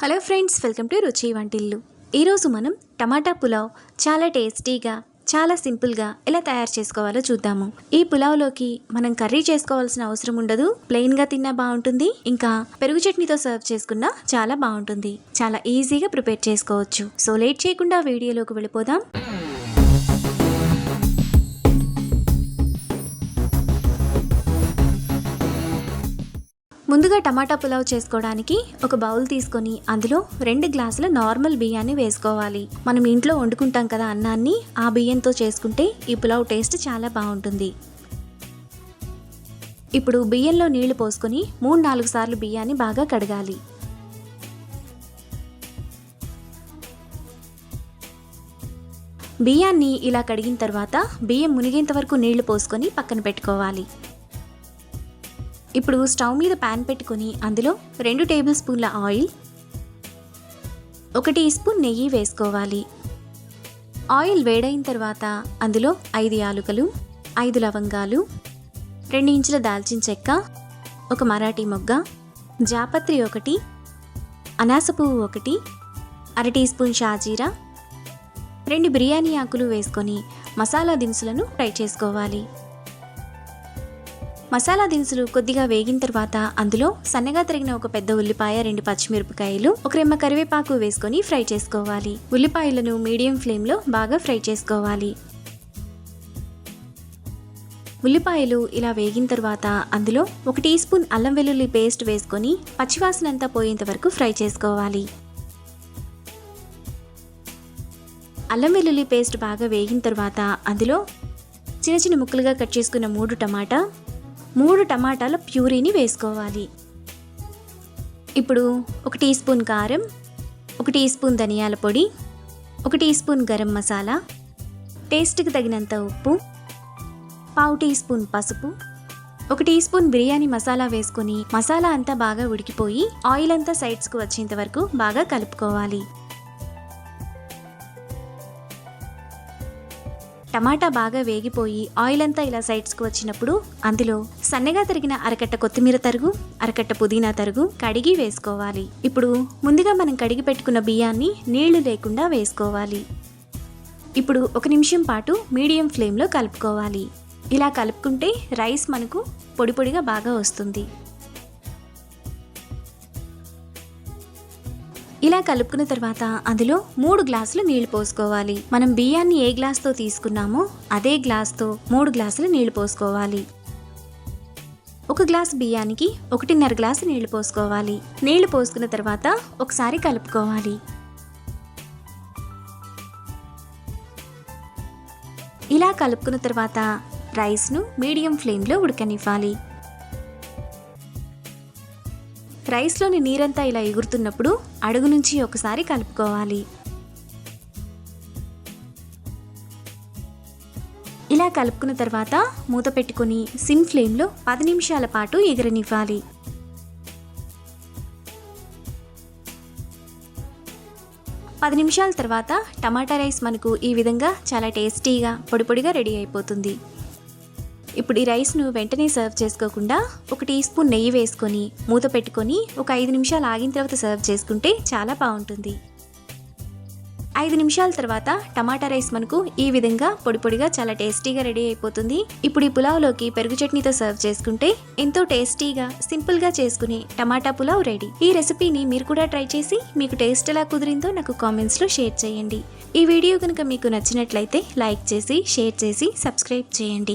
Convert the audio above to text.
Hello friends, welcome to రుచి వంటిల్లు. ఈరోజు మనం టమాటా పులావ్ చాలా టేస్టీగా చాలా సింపుల్గా ఎలా తయారు చేసుకోవాలో చూద్దాము. ఈ పులావ్లోకి మనం కర్రీ చేసుకోవాల్సిన అవసరం ఉండదు. ప్లెయిన్గా తిన్నా బాగుంటుంది, ఇంకా పెరుగు చట్నీతో సర్వ్ చేసుకున్నా చాలా బాగుంటుంది. చాలా ఈజీగా ప్రిపేర్ చేసుకోవచ్చు. సో లేట్ చేయకుండా వీడియోలోకి వెళ్ళిపోదాం. ముందుగా టమాటా పులావ్ చేసుకోవడానికి ఒక బౌల్ తీసుకొని అందులో 2 గ్లాసుల నార్మల్ బియ్యాన్ని వేసుకోవాలి. మనం ఇంట్లో వండుకుంటాం కదా అన్నాన్ని, ఆ బియ్యంతో చేసుకుంటే ఈ పులావ్ టేస్ట్ చాలా బాగుంటుంది. ఇప్పుడు బియ్యంలో నీళ్లు పోసుకొని 3-4 సార్లు బియ్యాన్ని బాగా కడగాలి. బియ్యాన్ని ఇలా కడిగిన తర్వాత బియ్యం మునిగేంత వరకు నీళ్లు పోసుకొని పక్కన పెట్టుకోవాలి. ఇప్పుడు స్టవ్ మీద ప్యాన్ పెట్టుకొని అందులో 2 టేబుల్ స్పూన్ల ఆయిల్, 1 టీ స్పూన్ నెయ్యి వేసుకోవాలి. ఆయిల్ వేడైన తర్వాత అందులో 5 యాలకులు, 5 లవంగాలు, 2 ఇంచుల దాల్చిన చెక్క, 1 మరాఠీ మొగ్గ, జాపత్రి 1, అనాస పువ్వు 1, 1/2 టీ స్పూన్ షాజీరా, 2 బిర్యానీ ఆకులు వేసుకొని మసాలా దినుసులను ఫ్రై చేసుకోవాలి. మసాలా దినుసులు కొద్దిగా వేగిన తర్వాత అందులో సన్నగా తరిగిన ఒక పెద్ద ఉల్లిపాయ, 2 పచ్చిమిరపకాయలు, 1 రెమ్మ కరివేపాకు వేసుకొని ఫ్రై చేసుకోవాలి. ఉల్లిపాయలను మీడియం ఫ్లేమ్లో బాగా ఫ్రై చేసుకోవాలి. ఉల్లిపాయలు ఇలా వేగిన తర్వాత అందులో 1 టీ స్పూన్ అల్లం వెల్లుల్లి పేస్ట్ వేసుకొని పచ్చివాసన అంతా పోయేంత వరకు ఫ్రై చేసుకోవాలి. అల్లం వెల్లుల్లి పేస్ట్ బాగా వేగిన తర్వాత అందులో చిన్న చిన్న ముక్కలుగా కట్ చేసుకున్న 3 టమాటాల ప్యూరీని వేసుకోవాలి. ఇప్పుడు 1 టీ స్పూన్ కారం, 1 టీ స్పూన్ ధనియాల పొడి, 1 టీ స్పూన్ గరం మసాలా, టేస్ట్కి తగినంత ఉప్పు, 1/2 టీ స్పూన్ పసుపు, 1 టీ స్పూన్ బిర్యానీ మసాలా వేసుకొని మసాలా అంతా బాగా ఉడికిపోయి ఆయిల్ అంతా సైడ్స్కు వచ్చేంత వరకు బాగా కలుపుకోవాలి. టమాటా బాగా వేగిపోయి ఆయిల్ అంతా ఇలా సైడ్స్కి వచ్చినప్పుడు అందులో సన్నగా తరిగిన 1 కట్ట కొత్తిమీర తరుగు, 1 కట్ట పుదీనా తరుగు కడిగి వేసుకోవాలి. ఇప్పుడు ముందుగా మనం కడిగి పెట్టుకున్న బియ్యాన్ని నీళ్లు లేకుండా వేసుకోవాలి. ఇప్పుడు 1 నిమిషం పాటు మీడియం ఫ్లేమ్లో కలుపుకోవాలి. ఇలా కలుపుకుంటే రైస్ మనకు పొడి పొడిగా బాగా వస్తుంది. ఇలా కలుపుకున్న తర్వాత అందులో 3 గ్లాసులు నీళ్లు పోసుకోవాలి. మనం బియ్యాన్ని ఏ గ్లాస్తో తీసుకున్నామో అదే గ్లాస్తో 3 గ్లాసులు నీళ్లు పోసుకోవాలి. 1 గ్లాసు బియ్యానికి 1.5 గ్లాసు నీళ్లు పోసుకోవాలి. నీళ్లు పోసుకున్న తర్వాత ఒకసారి కలుపుకోవాలి. ఇలా కలుపుకున్న తర్వాత రైస్ను మీడియం ఫ్లేమ్లో ఉడకనివ్వాలి. రైస్లోని నీరంతా ఇలా ఎగురుతున్నప్పుడు అడుగు నుంచి ఒకసారి కలుపుకోవాలి. ఇలా కలుపుకున్న తర్వాత మూత పెట్టుకొని సిమ్ ఫ్లేమ్లో 10 నిమిషాల పాటు ఎగరనివ్వాలి. 10 నిమిషాల తర్వాత టమాటా రైస్ మనకు ఈ విధంగా చాలా టేస్టీగా పొడి పొడిగా రెడీ అయిపోతుంది. ఇప్పుడు ఈ రైస్ను వెంటనే సర్వ్ చేసుకోకుండా 1 టీ స్పూన్ నెయ్యి వేసుకొని మూత పెట్టుకొని ఒక 5 నిమిషాలు ఆగిన తర్వాత సర్వ్ చేసుకుంటే చాలా బాగుంటుంది. 5 నిమిషాల తర్వాత టమాటా రైస్ మనకు ఈ విధంగా పొడి పొడిగా చాలా టేస్టీగా రెడీ అయిపోతుంది. ఇప్పుడు ఈ పులావ్లోకి పెరుగు చట్నీతో సర్వ్ చేసుకుంటే ఎంతో టేస్టీగా సింపుల్గా చేసుకునే టమాటా పులావ్ రెడీ. ఈ రెసిపీని మీరు కూడా ట్రై చేసి మీకు టేస్ట్ ఎలా కుదిరిందో నాకు కామెంట్స్లో షేర్ చేయండి. ఈ వీడియో కనుక మీకు నచ్చినట్లయితే లైక్ చేసి షేర్ చేసి సబ్స్క్రైబ్ చేయండి.